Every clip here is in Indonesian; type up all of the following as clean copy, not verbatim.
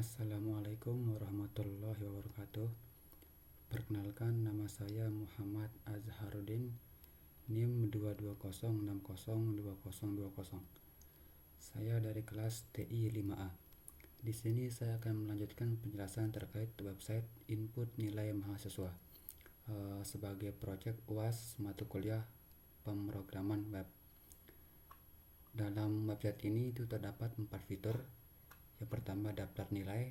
Assalamualaikum warahmatullahi wabarakatuh. Perkenalkan, nama saya Muhammad Azharuddin, NIM 220602020. Saya dari kelas TI 5A. Di sini saya akan melanjutkan penjelasan terkait website input nilai mahasiswa sebagai proyek UAS mata kuliah pemrograman web. Dalam website ini itu terdapat 4 fitur. Yang pertama, daftar nilai,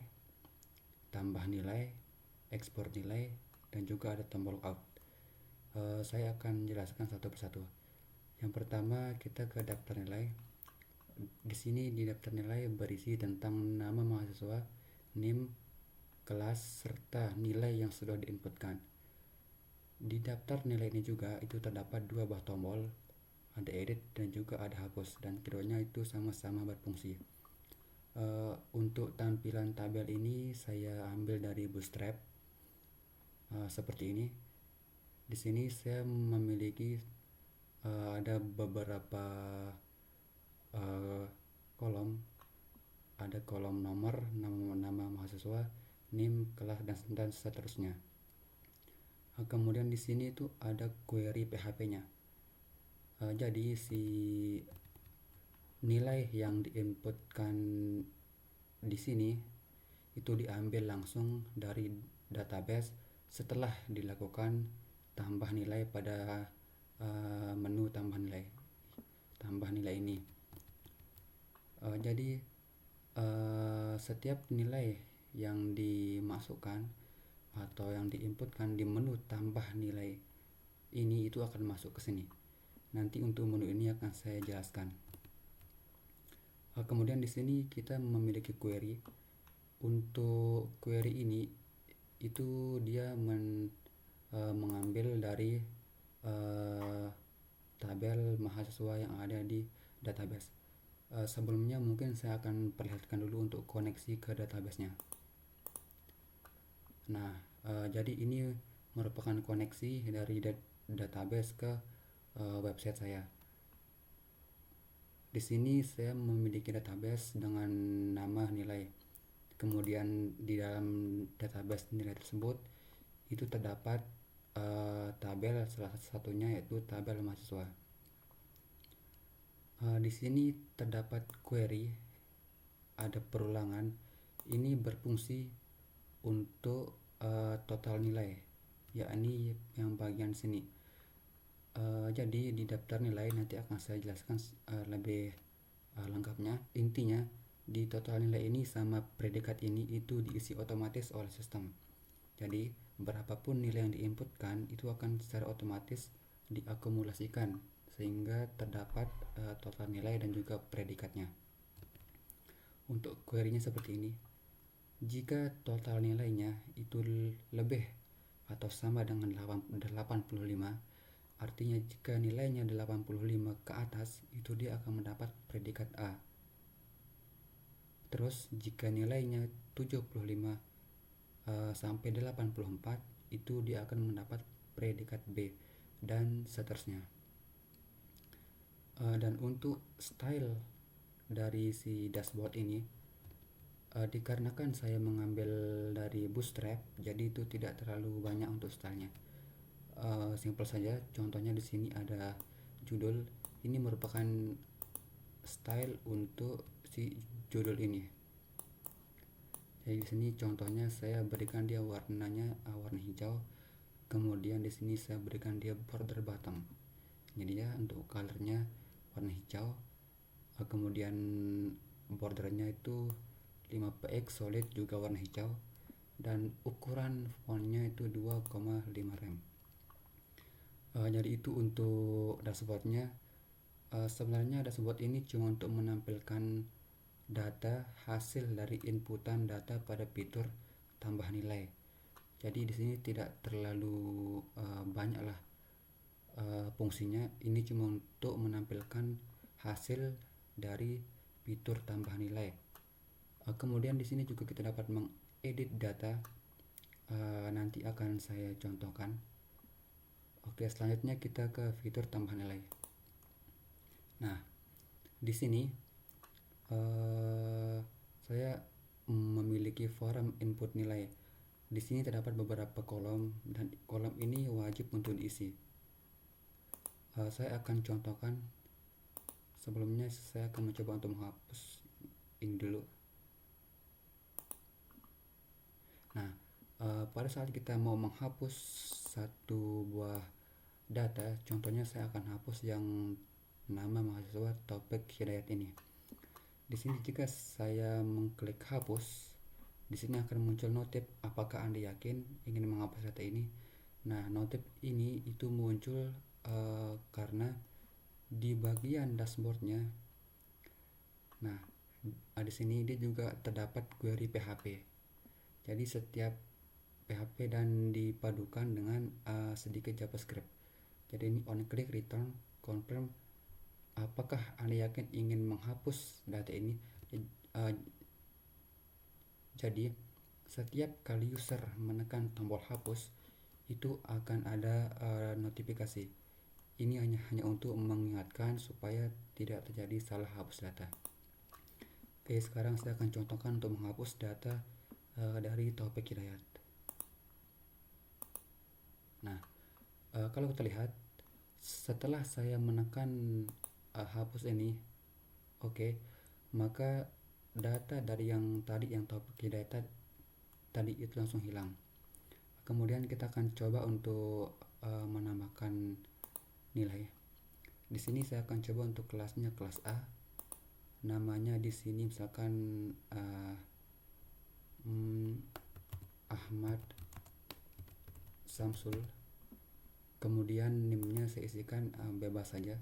tambah nilai, ekspor nilai, dan juga ada tombol out. Saya akan jelaskan satu persatu. Yang pertama, kita ke daftar nilai. Di sini di daftar nilai berisi tentang nama mahasiswa, NIM, kelas, serta nilai yang sudah diinputkan. Di daftar nilai ini juga itu terdapat 2 buah tombol, ada edit dan juga ada hapus, dan keduanya itu sama-sama berfungsi. Untuk tampilan tabel ini saya ambil dari Bootstrap seperti ini. Di sini saya memiliki ada beberapa kolom. Ada kolom nomor, nama mahasiswa, NIM, kelas, dan seterusnya. Kemudian di sini itu ada query PHP-nya. Jadi si nilai yang diinputkan di sini itu diambil langsung dari database setelah dilakukan tambah nilai pada menu tambah nilai ini. Jadi setiap nilai yang dimasukkan atau yang diinputkan di menu tambah nilai ini itu akan masuk ke sini. Nanti untuk menu ini akan saya jelaskan. Kemudian di sini kita memiliki query. Untuk query ini itu dia mengambil dari tabel mahasiswa yang ada di database. Sebelumnya mungkin saya akan perlihatkan dulu untuk koneksi ke database-nya. Nah, jadi ini merupakan koneksi dari database ke website saya. Di sini saya memiliki database dengan nama nilai. Kemudian di dalam database nilai tersebut itu terdapat tabel, salah satunya yaitu tabel mahasiswa. Di sini terdapat query, ada perulangan. Ini berfungsi untuk total nilai, yakni yang bagian sini. Jadi di daftar nilai nanti akan saya jelaskan lebih lengkapnya. Intinya di total nilai ini sama predikat ini itu diisi otomatis oleh sistem. Jadi berapapun nilai yang diinputkan itu akan secara otomatis diakumulasikan sehingga terdapat total nilai dan juga predikatnya. Untuk query-nya seperti ini. Jika total nilainya itu lebih atau sama dengan 85, artinya jika nilainya 85 ke atas itu dia akan mendapat predikat A. Terus jika nilainya 75 sampai 84 itu dia akan mendapat predikat B, dan seterusnya. Dan untuk style dari si dashboard ini dikarenakan saya mengambil dari Bootstrap, jadi itu tidak terlalu banyak untuk stylenya. Simple saja. Contohnya di sini ada judul. Ini merupakan style untuk si judul ini. Jadi di sini contohnya saya berikan dia warnanya warna hijau. Kemudian di sini saya berikan dia border bottom. Jadi ya untuk colornya warna hijau. Kemudian bordernya itu 5px solid juga warna hijau, dan ukuran fontnya itu 2,5 rem. Jadi itu untuk dashboardnya. Sebenarnya dashboard ini cuma untuk menampilkan data hasil dari inputan data pada fitur tambah nilai. Jadi di sini tidak terlalu banyak lah fungsinya. Ini cuma untuk menampilkan hasil dari fitur tambah nilai. Kemudian di sini juga kita dapat mengedit data. Nanti akan saya contohkan. Oke, selanjutnya kita ke fitur tambah nilai. Nah, di sini saya memiliki form input nilai. Di sini terdapat beberapa kolom dan kolom ini wajib untuk diisi. Saya akan contohkan. Sebelumnya saya akan mencoba untuk menghapus ini dulu. Nah, pada saat kita mau menghapus satu buah data, contohnya saya akan hapus yang nama mahasiswa Taufik Hidayat ini. Di sini jika saya mengklik hapus, di sini akan muncul notif apakah Anda yakin ingin menghapus data ini. Nah, notif ini itu muncul karena di bagian dashboardnya. Nah, di sini dia juga terdapat query PHP. Jadi setiap PHP dan dipadukan dengan sedikit JavaScript. Jadi ini on click return confirm apakah Anda yakin ingin menghapus data ini. Jadi setiap kali user menekan tombol hapus itu akan ada notifikasi. Ini hanya untuk mengingatkan supaya tidak terjadi salah hapus data. Oke, sekarang saya akan contohkan untuk menghapus data dari Taufik Hidayat. Nah, kalau kita lihat setelah saya menekan hapus ini, oke, maka data dari yang Taufik Hidayat tadi itu langsung hilang. Kemudian kita akan coba untuk menambahkan nilai. Di sini saya akan coba untuk kelasnya kelas A. Namanya di sini misalkan Ahmad Samsul. Kemudian NIM-nya saya isikan bebas saja.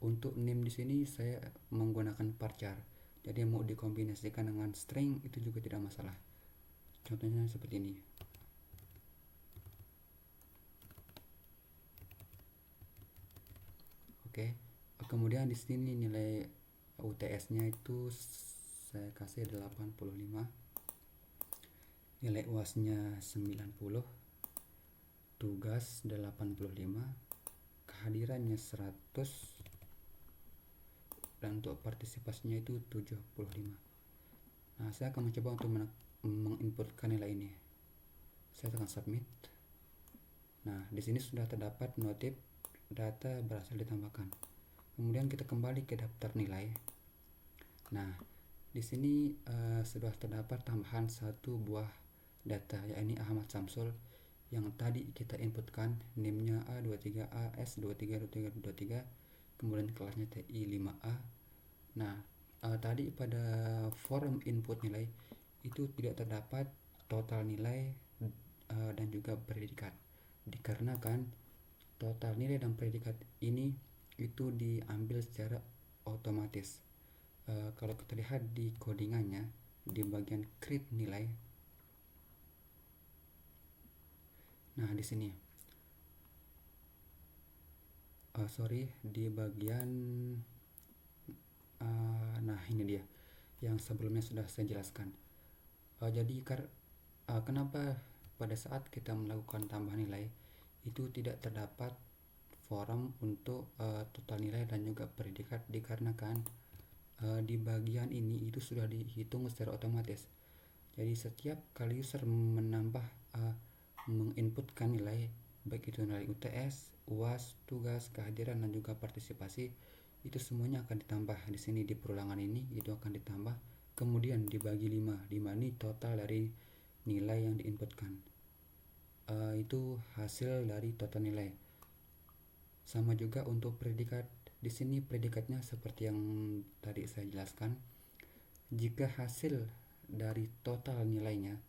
Untuk NIM di sini saya menggunakan varchar. Jadi mau dikombinasikan dengan string itu juga tidak masalah. Contohnya seperti ini. Oke. Kemudian di sini nilai UTS-nya itu saya kasih 85. Nilai UAS-nya 90. Tugas 85. Kehadirannya 100. Dan untuk partisipasinya itu 75. Nah, saya akan mencoba untuk menginputkan nilai ini. Saya tekan submit. Nah, di sini sudah terdapat notif data berhasil ditambahkan. Kemudian kita kembali ke daftar nilai. Nah, di sini sudah terdapat tambahan satu buah data, yakni Ahmad Samsul yang tadi kita inputkan, NIM-nya A23A S232323, kemudian kelasnya TI5A. Nah, tadi pada form input nilai itu tidak terdapat total nilai dan juga predikat, dikarenakan total nilai dan predikat ini itu diambil secara otomatis. Kalau kita lihat di codingannya di bagian create nilai, nah di sini di bagian nah ini dia yang sebelumnya sudah saya jelaskan. Jadi kenapa pada saat kita melakukan tambahan nilai itu tidak terdapat form untuk total nilai dan juga predikat, dikarenakan di bagian ini itu sudah dihitung secara otomatis. Jadi setiap kali user menambah menginputkan nilai, baik itu nilai UTS, UAS, tugas, kehadiran dan juga partisipasi, itu semuanya akan ditambah di sini di perulangan ini, itu akan ditambah kemudian dibagi 5. 5 ini total dari nilai yang diinputkan. Itu hasil dari total nilai. Sama juga untuk predikat. Di sini predikatnya seperti yang tadi saya jelaskan. Jika hasil dari total nilainya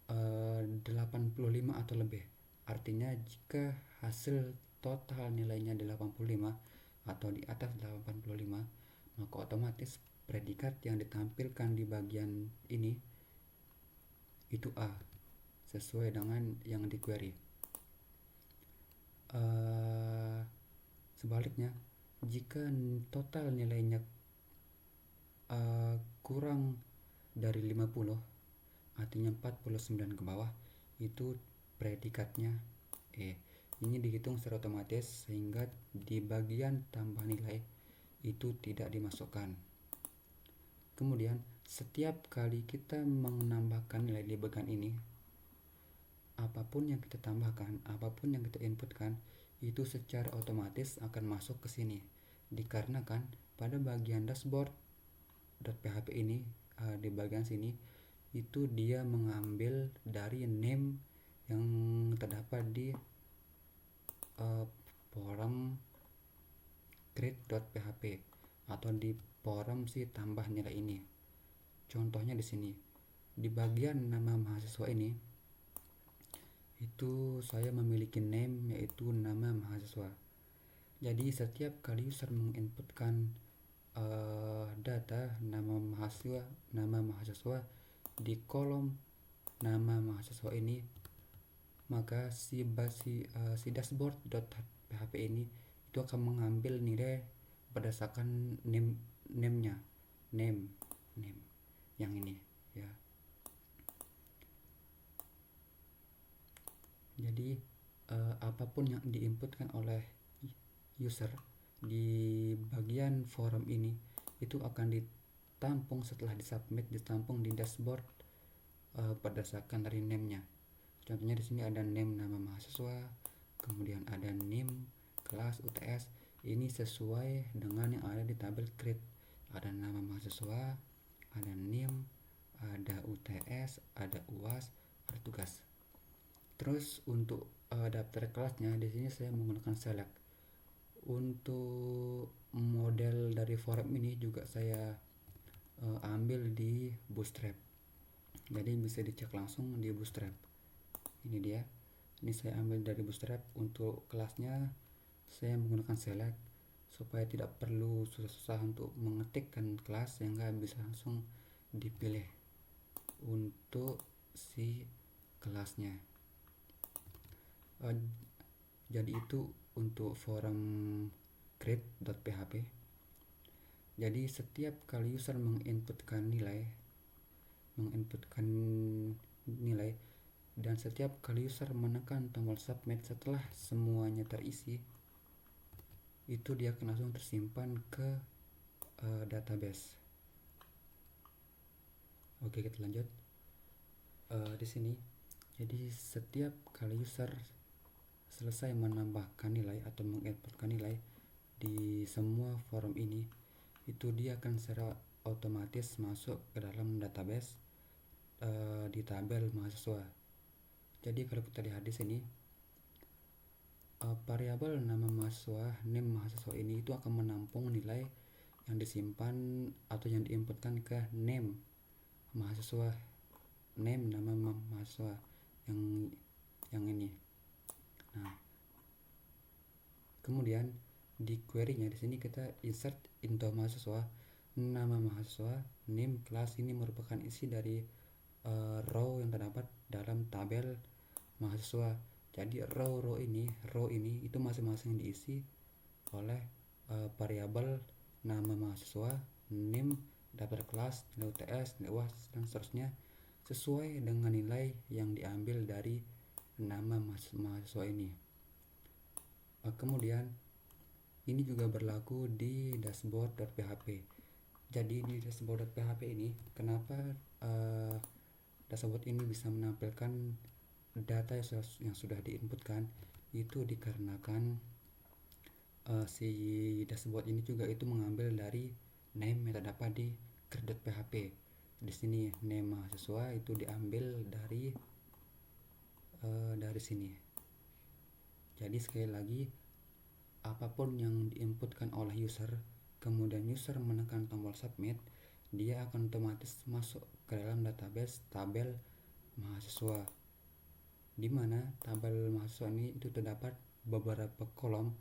85 atau lebih, artinya jika hasil total nilainya 85 atau di atas 85, maka otomatis predikat yang ditampilkan di bagian ini itu A, sesuai dengan yang di query. Sebaliknya, jika total nilainya kurang dari 50, artinya 49 ke bawah, itu predikatnya E. Ini dihitung secara otomatis sehingga di bagian tambah nilai itu tidak dimasukkan. Kemudian Setiap kali kita menambahkan nilai di bagian ini, apapun yang kita tambahkan, apapun yang kita inputkan, itu secara otomatis akan masuk ke sini. Dikarenakan pada bagian dashboard.php ini, di bagian sini itu dia mengambil dari name yang terdapat di forum create.php atau di forum si tambah nilai ini. Contohnya di sini, di bagian nama mahasiswa ini, itu saya memiliki name yaitu nama mahasiswa. Jadi setiap kali user menginputkan data nama mahasiswa di kolom nama mahasiswa ini, maka si dashboard.php ini itu akan mengambil nilai berdasarkan name yang ini ya. Jadi apapun yang diinputkan oleh user di bagian forum ini itu akan ditampung setelah disubmit, ditampung di dashboard berdasarkan dari name-nya. Contohnya di sini ada name nama mahasiswa, kemudian ada name kelas UTS. Ini sesuai dengan yang ada di tabel create. Ada nama mahasiswa, ada name, ada UTS, ada UAS, ada tugas. Terus untuk daftar kelasnya di sini saya menggunakan select. Untuk model dari forum ini juga saya ambil di Bootstrap. Jadi bisa dicek langsung di Bootstrap. Ini dia. Ini saya ambil dari Bootstrap. Untuk kelasnya saya menggunakan select supaya tidak perlu susah-susah untuk mengetikkan kelas, sehingga bisa langsung dipilih untuk si kelasnya. Jadi itu untuk forum create.php. Jadi setiap kali user menginputkan nilai dan setiap kali user menekan tombol submit setelah semuanya terisi, itu dia akan langsung tersimpan ke database. Oke, kita lanjut. Di sini, jadi setiap kali user selesai menambahkan nilai atau menginputkan nilai di semua forum ini, itu dia akan secara otomatis masuk ke dalam database di tabel mahasiswa. Jadi kalau kita lihat di sini, variabel nama mahasiswa, name mahasiswa ini itu akan menampung nilai yang disimpan atau yang diinputkan ke name mahasiswa, name nama mahasiswa yang ini. Nah, kemudian di query-nya di sini kita insert into mahasiswa, nama mahasiswa, name, kelas. Ini merupakan isi dari row yang terdapat dalam tabel mahasiswa. Jadi row ini itu masing-masing diisi oleh variabel nama mahasiswa, name, daftar kelas, nilai UTS, nilai UAS, dan seterusnya sesuai dengan nilai yang diambil dari nama mahasiswa ini. Kemudian ini juga berlaku di dashboard.php. Jadi di dashboard.php ini, kenapa dashboard ini bisa menampilkan data yang sudah diinputkan, itu dikarenakan si dashboard ini juga itu mengambil dari name yang terdapat di create.php. Di sini name mahasiswa itu diambil dari sini. Jadi sekali lagi, apapun yang diinputkan oleh user, kemudian user menekan tombol submit, dia akan otomatis masuk ke dalam database tabel mahasiswa, di mana tabel mahasiswa ini itu terdapat beberapa kolom.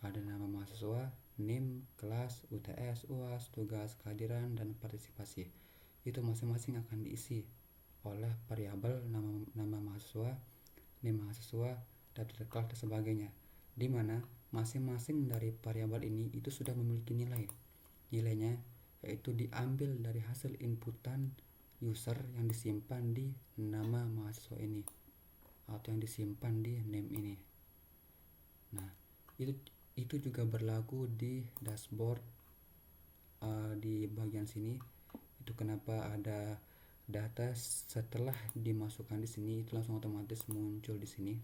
Ada nama mahasiswa, name, kelas, UTS, UAS, tugas, kehadiran, dan partisipasi. Itu masing-masing akan diisi oleh variabel nama mahasiswa, name mahasiswa, daftar kelas, dan sebagainya, di mana masing-masing dari variabel ini itu sudah memiliki nilainya, yaitu diambil dari hasil inputan user yang disimpan di nama mahasiswa ini atau yang disimpan di name ini. Nah, itu juga berlaku di dashboard di bagian sini. Itu kenapa ada data setelah dimasukkan di sini itu langsung otomatis muncul di sini.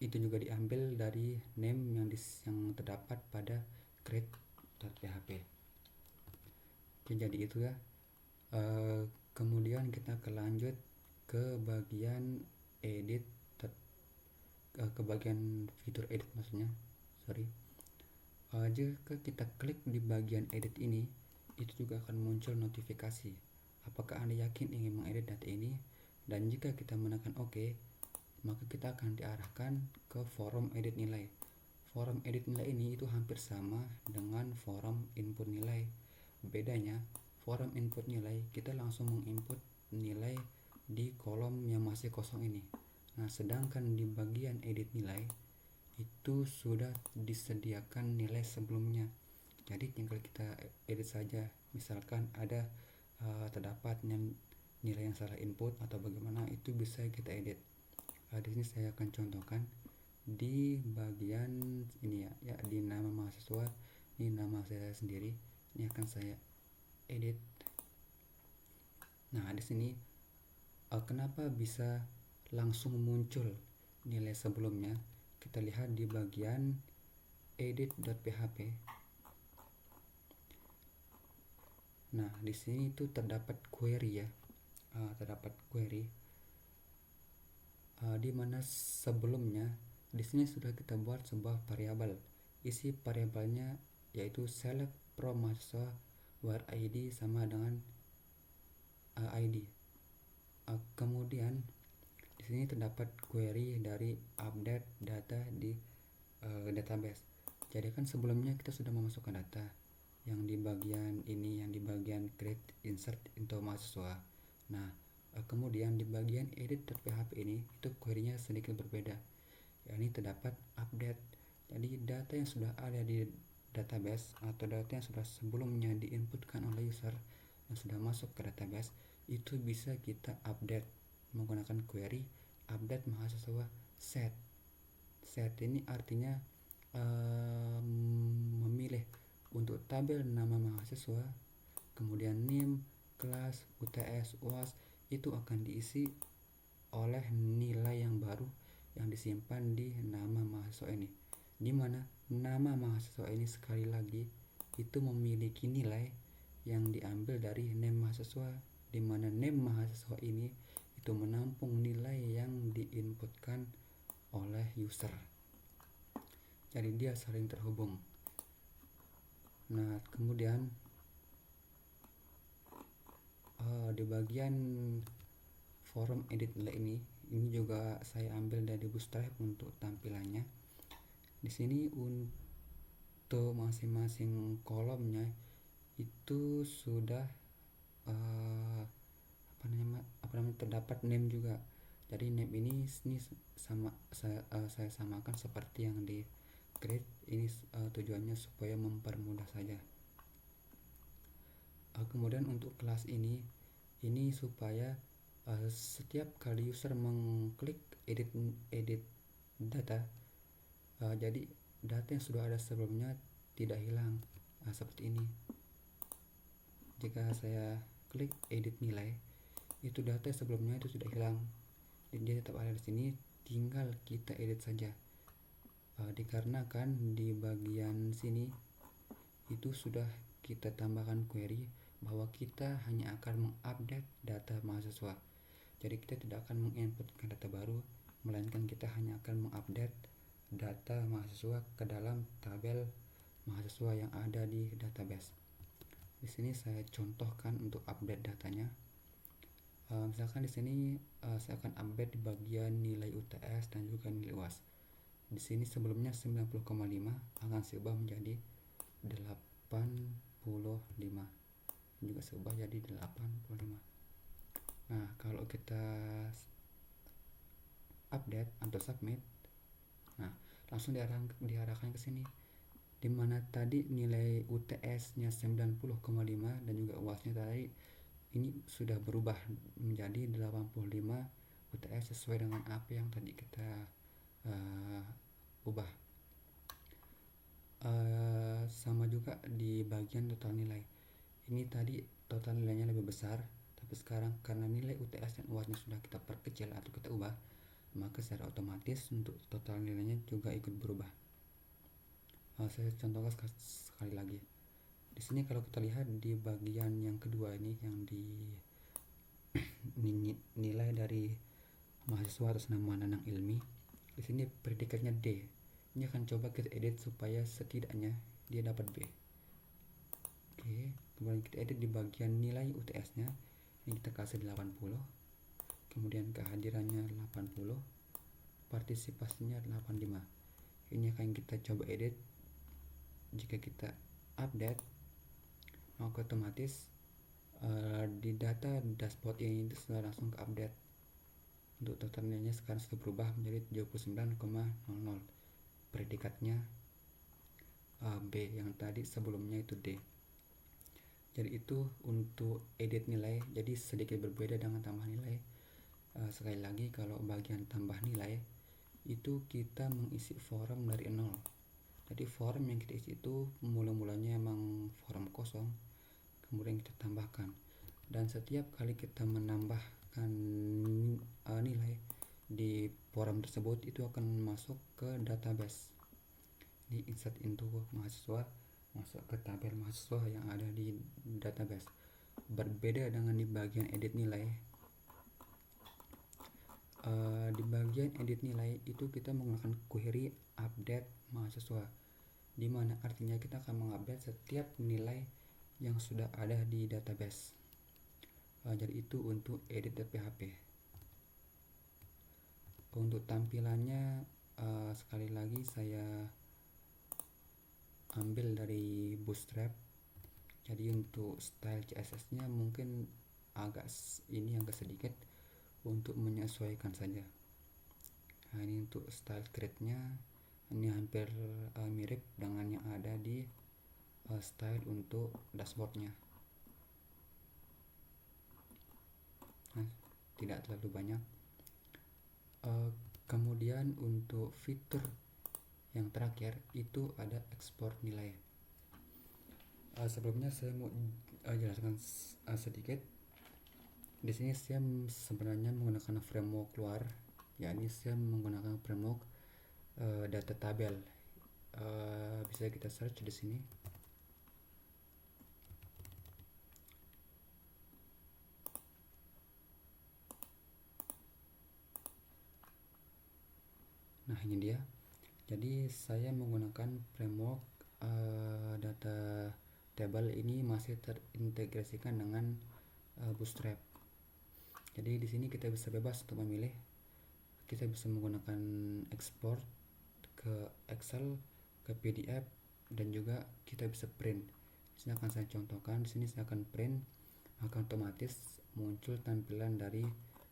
Itu juga diambil dari name yang terdapat pada create.php. Jadi itu ya. Kemudian kita lanjut ke bagian edit, ke bagian fitur edit maksudnya. Sorry. Jika kita klik di bagian edit ini, itu juga akan muncul notifikasi. Apakah Anda yakin ingin mengedit data ini? Dan jika kita menekan OK, maka kita akan diarahkan ke forum edit nilai. Forum edit nilai ini itu hampir sama dengan forum input nilai. Bedanya, forum input nilai kita langsung menginput nilai di kolom yang masih kosong ini. Nah, sedangkan di bagian edit nilai itu sudah disediakan nilai sebelumnya. Jadi tinggal kita edit saja. Misalkan ada terdapat nilai yang salah input atau bagaimana, itu bisa kita edit. Di sini saya akan contohkan di bagian ini ya, di nama mahasiswa, ini nama saya sendiri, ini akan saya edit. Nah, di sini kenapa bisa langsung muncul nilai sebelumnya? Kita lihat di bagian edit.php. Nah, di sini itu terdapat query ya, terdapat query di mana sebelumnya di sini sudah kita buat sebuah variabel. Isi variabelnya yaitu select from mahasiswa where id sama dengan id. Kemudian di sini terdapat query dari update data di database. Jadi kan sebelumnya kita sudah memasukkan data yang di bagian ini, yang di bagian create insert into mahasiswa. Nah, kemudian di bagian edit.php ini itu query-nya sedikit berbeda. Ya, ini terdapat update. Jadi data yang sudah ada di database atau data yang sudah sebelumnya diinputkan oleh user yang sudah masuk ke database itu bisa kita update menggunakan query update mahasiswa set. Set ini artinya memilih untuk tabel nama mahasiswa, kemudian NIM, kelas, UTS, UAS itu akan diisi oleh nilai yang baru yang disimpan di nama mahasiswa ini, di mana nama mahasiswa ini sekali lagi itu memiliki nilai yang diambil dari name mahasiswa, di mana name mahasiswa ini itu menampung nilai yang diinputkan oleh user. Jadi dia saling terhubung. Nah, kemudian di bagian forum edit nilai ini juga saya ambil dari Bootstrap untuk tampilannya. Di sini untuk masing-masing kolomnya itu sudah terdapat name juga. Jadi name ini sama saya samakan seperti yang di create ini, tujuannya supaya mempermudah saja. Kemudian untuk kelas ini supaya setiap kali user mengklik edit data, jadi data yang sudah ada sebelumnya tidak hilang. Seperti ini. Jika saya klik edit nilai, itu data sebelumnya itu sudah hilang. Jadi dia tetap ada di sini, tinggal kita edit saja. Dikarenakan di bagian sini itu sudah kita tambahkan query bahwa kita hanya akan mengupdate data mahasiswa. Jadi kita tidak akan menginputkan data baru, melainkan kita hanya akan mengupdate data mahasiswa ke dalam tabel mahasiswa yang ada di database. Di sini saya contohkan untuk update datanya. Misalkan di sini saya akan update di bagian nilai UTS dan juga nilai UAS. Di sini sebelumnya 90,5 akan saya ubah menjadi 85. Juga saya ubah jadi 85. Nah, kalau kita update atau submit, nah langsung diarahkan ke sini, dimana tadi nilai UTS-nya 90,5 dan juga UAS-nya tadi ini sudah berubah menjadi 85 UTS sesuai dengan apa yang tadi kita ubah. Sama juga di bagian total nilai Ini tadi total nilainya lebih besar, tapi sekarang karena nilai UTS dan UASnya sudah kita perkecil atau kita ubah, maka secara otomatis untuk total nilainya juga ikut berubah. Saya contohkan sekali lagi. Di sini kalau kita lihat di bagian yang kedua ini, yang di nilai dari mahasiswa atas nama Nanang Ilmi, di sini predikatnya D. Ini akan coba kita edit supaya setidaknya dia dapat B. Oke, kemudian kita edit di bagian nilai UTS-nya. Ini kita kasih 80. Kemudian kehadirannya 80, partisipasinya 85. Ini akan kita coba edit. Jika kita update, maka otomatis di data dashboard ini sudah langsung ke update. Untuk total nilainya sekarang sudah berubah menjadi 79,00. Predikatnya B, yang tadi sebelumnya itu D. Jadi itu untuk edit nilai, jadi sedikit berbeda dengan tambah nilai. Sekali lagi, kalau bagian tambah nilai itu kita mengisi form dari nol. Jadi form yang kita isi itu mulanya emang form kosong, kemudian kita tambahkan, dan setiap kali kita menambahkan nilai di form tersebut itu akan masuk ke database, di insert into mahasiswa, masuk ke tabel mahasiswa yang ada di database. Berbeda dengan di bagian edit nilai. Di bagian edit nilai itu kita menggunakan query update mahasiswa, di mana artinya kita akan mengupdate setiap nilai yang sudah ada di database. Jadi itu untuk edit.php. Untuk tampilannya sekali lagi saya ambil dari Bootstrap. Jadi untuk style CSS-nya mungkin agak sedikit untuk menyesuaikan saja. Nah, ini untuk style grid-nya ini hampir mirip dengan yang ada di style untuk dashboardnya. Nah, tidak terlalu banyak. Kemudian untuk fitur yang terakhir itu ada ekspor nilai. Sebelumnya saya mau jelaskan sedikit. Di sini saya sebenarnya menggunakan framework luar, yakni saya menggunakan framework data tabel. Bisa kita search di sini. Nah, ini dia. Jadi saya menggunakan framework data table ini masih terintegrasikan dengan Bootstrap. Jadi di sini kita bisa bebas untuk memilih. Kita bisa menggunakan export ke Excel, ke PDF, dan juga kita bisa print. Di sini akan saya contohkan. Di sini saya akan print, maka otomatis muncul tampilan dari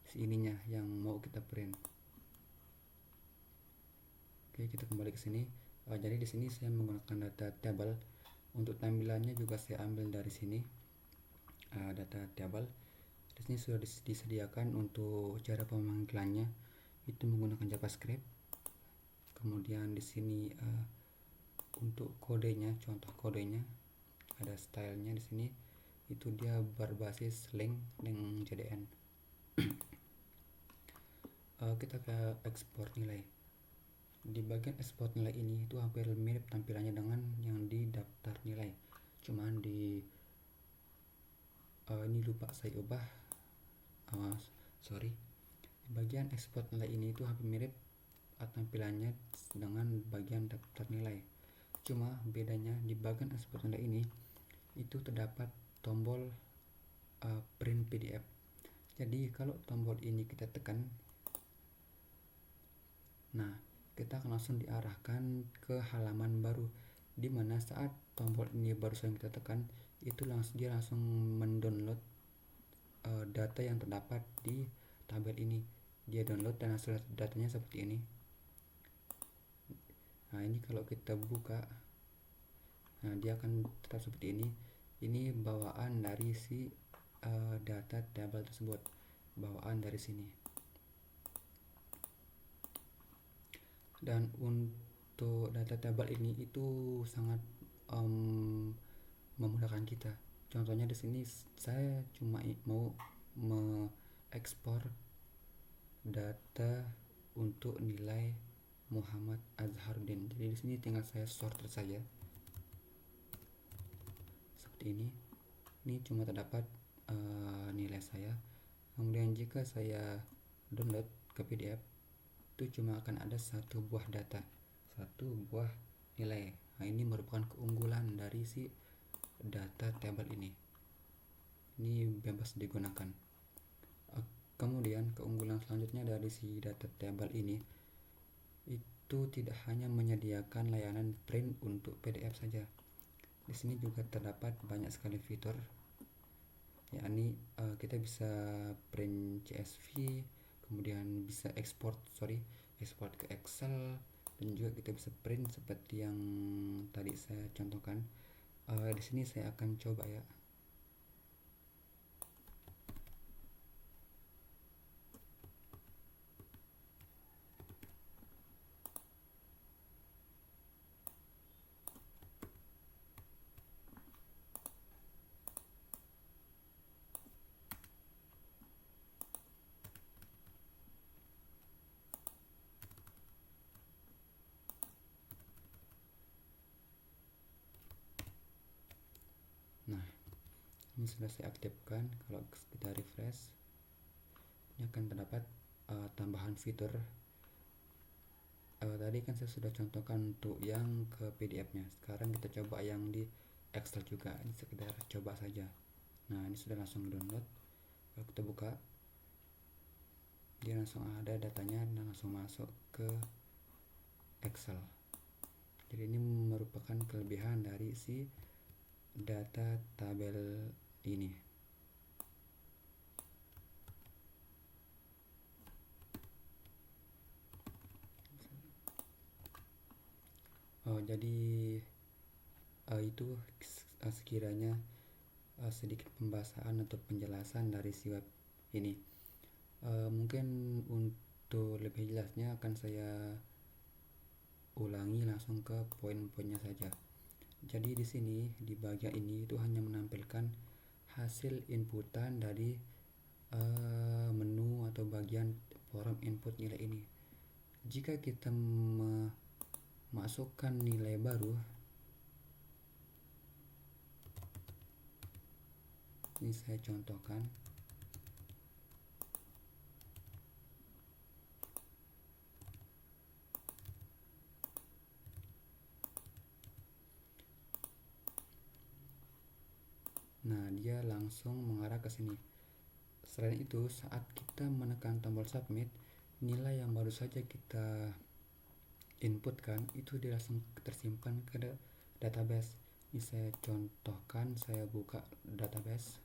si ininya yang mau kita print. Oke, kita kembali ke sini. Jadi di sini saya menggunakan data table. Untuk tampilannya juga saya ambil dari sini, data table. Di sini sudah disediakan untuk cara pemanggilannya itu menggunakan JavaScript. Kemudian di sini untuk kodenya, contoh kodenya ada stylenya di sini. Itu dia berbasis link JDN. Kita ke ekspor nilai. Di bagian ekspor nilai ini itu hampir mirip tampilannya dengan yang di daftar nilai. Cuman di ini lupa saya ubah. Sorry. Di bagian ekspor nilai ini itu hampir mirip tampilannya dengan bagian daftar nilai. Cuma bedanya di bagian ekspor nilai ini itu terdapat tombol print PDF. Jadi kalau tombol ini kita tekan, nah kita akan langsung diarahkan ke halaman baru, di mana saat tombol ini barusan kita tekan itu dia langsung mendownload data yang terdapat di tabel ini. Dia download dan hasil datanya seperti ini. Nah, ini kalau kita buka, nah dia akan tetap seperti ini. Ini bawaan dari si data tabel tersebut, bawaan dari sini. Dan untuk data tabel ini itu sangat memudahkan kita. Contohnya di sini saya cuma mau mengekspor data untuk nilai Muhammad Azharuddin. Jadi di sini tinggal saya sorter saja seperti ini. Ini cuma terdapat nilai saya. Kemudian jika saya download ke PDF, itu cuma akan ada satu buah data, satu buah nilai. Nah, ini merupakan keunggulan dari si data table ini. Ini bebas digunakan. Kemudian keunggulan selanjutnya dari si data table ini, itu tidak hanya menyediakan layanan print untuk PDF saja. Di sini juga terdapat banyak sekali fitur, yakni kita bisa print CSV, kemudian bisa ekspor ke Excel, dan juga kita bisa print seperti yang tadi saya contohkan. Di sini saya akan coba ya. Nah, ini sudah saya aktifkan. Kalau kita refresh, ini akan terdapat tambahan fitur. Tadi kan saya sudah contohkan untuk yang ke PDF-nya. Sekarang kita coba yang di Excel juga. Ini sekedar coba saja. Nah, ini sudah langsung download. Kalau kita buka, dia langsung ada datanya dan langsung masuk ke Excel. Jadi ini merupakan kelebihan dari si data tabel ini. Jadi itu sekiranya sedikit pembahasan atau penjelasan dari si web ini. Mungkin untuk lebih jelasnya akan saya ulangi langsung ke poin-poinnya saja. Jadi di sini di bagian ini itu hanya menampilkan hasil inputan dari menu atau bagian form input nilai ini. Jika kita memasukkan nilai baru, ini saya contohkan. Nah, dia langsung mengarah ke sini. Selain itu, saat kita menekan tombol submit, nilai yang baru saja kita inputkan itu dia langsung tersimpan ke database. Ini saya contohkan, saya buka database.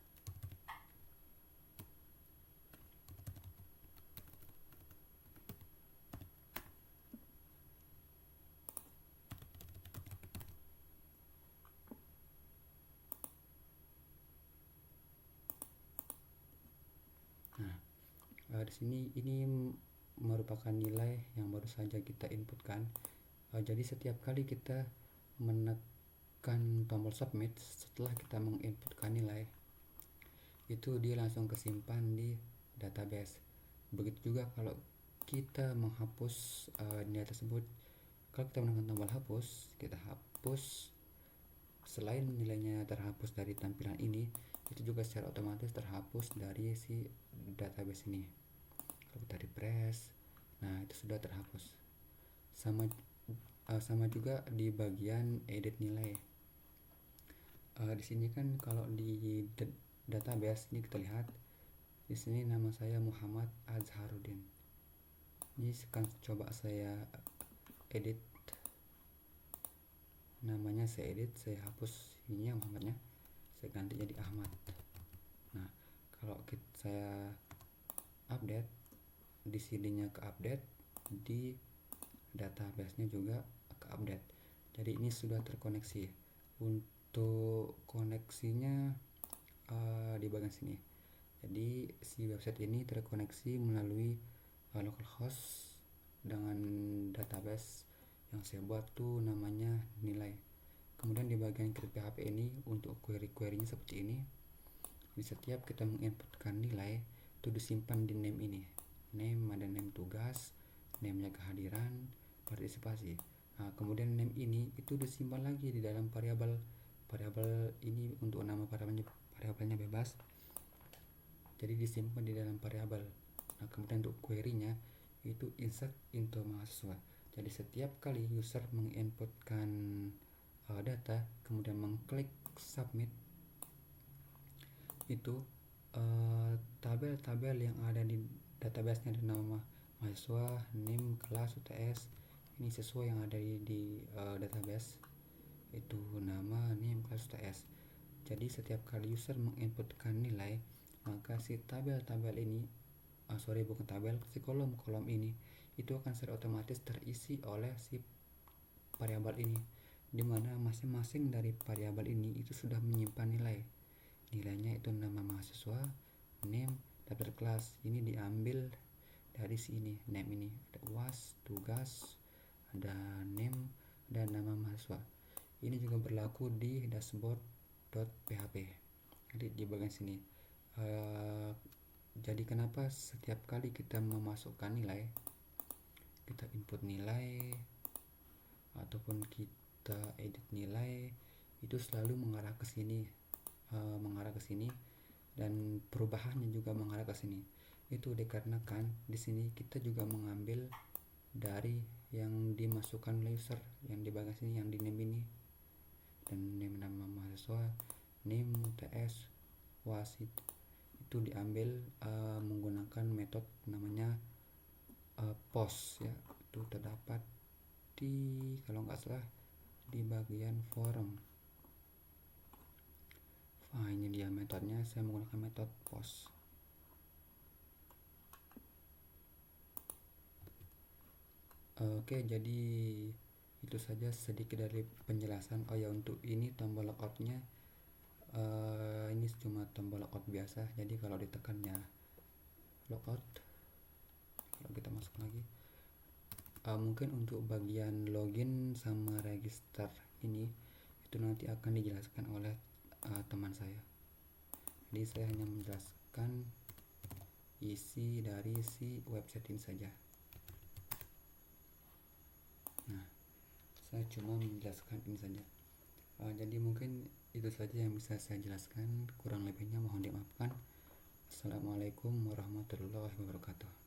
Di sini ini merupakan nilai yang baru saja kita inputkan. Jadi setiap kali kita menekan tombol submit setelah kita menginputkan nilai, itu dia langsung kesimpan di database. Begitu juga kalau kita menghapus nilai tersebut, kalau kita menekan tombol hapus, kita hapus, selain nilainya terhapus dari tampilan ini, itu juga secara otomatis terhapus dari si database ini. Kalau kita refresh, nah itu sudah terhapus. Sama juga di bagian edit nilai. Di sini kan kalau di database ini kita lihat di sini nama saya Muhammad Azharuddin. Ini sekarang coba saya edit, namanya saya edit, saya hapus ini yang Muhammadnya, saya ganti jadi Ahmad. Nah, kalau saya update, di sininya ke update, di database-nya juga ke update. Jadi ini sudah terkoneksi. Untuk koneksinya di bagian sini. Jadi si website ini terkoneksi melalui localhost dengan database yang saya buat tuh namanya nilai. Kemudian di bagian create PHP ini untuk query-querynya seperti ini. Di setiap kita menginputkan nilai itu disimpan di name ini. Name, ada name tugas, name-nya kehadiran, partisipasi. Nah, kemudian name ini itu disimpan lagi di dalam variabel. Variabel ini untuk nama variabelnya bebas. Jadi disimpan di dalam variabel. Nah, kemudian untuk query-nya itu insert into mahasiswa. Jadi setiap kali user menginputkan data, kemudian mengklik submit, itu tabel-tabel yang ada di database-nya ada nama mahasiswa, name, kelas, UTS, ini sesuai yang ada di database, itu nama, name, kelas, UTS. Jadi setiap kali user menginputkan nilai, maka si tabel-tabel ini bukan tabel, si kolom-kolom ini itu akan secara otomatis terisi oleh si variabel ini, dimana masing-masing dari variabel ini itu sudah menyimpan nilainya itu nama mahasiswa, name, daftar kelas. Ini diambil dari sini, name ini ada UAS, tugas, ada name dan nama mahasiswa. Ini juga berlaku di dashboard.php. Jadi di bagian sini. Jadi kenapa setiap kali kita memasukkan nilai, kita input nilai ataupun kita edit nilai, itu selalu mengarah ke sini, dan perubahannya juga mengarah ke sini. Itu dikarenakan di sini kita juga mengambil dari yang dimasukkan oleh user yang di bagian sini, yang di name ini, dan name nama mahasiswa, name, UTS, wasit, itu diambil menggunakan metode namanya post ya. Itu terdapat di, kalau nggak salah, di bagian forum. Ini dia metodenya, saya menggunakan metode post. Oke, jadi itu saja sedikit dari penjelasan. Untuk ini tombol logoutnya, ini cuma tombol logout biasa, jadi kalau ditekannya logout, kalau kita masuk lagi, mungkin untuk bagian login sama register ini itu nanti akan dijelaskan oleh teman saya. Jadi saya hanya menjelaskan isi dari si website ini saja. Nah, saya cuma menjelaskan ini saja. Jadi mungkin itu saja yang bisa saya jelaskan, kurang lebihnya mohon dimaafkan. Assalamualaikum warahmatullahi wabarakatuh.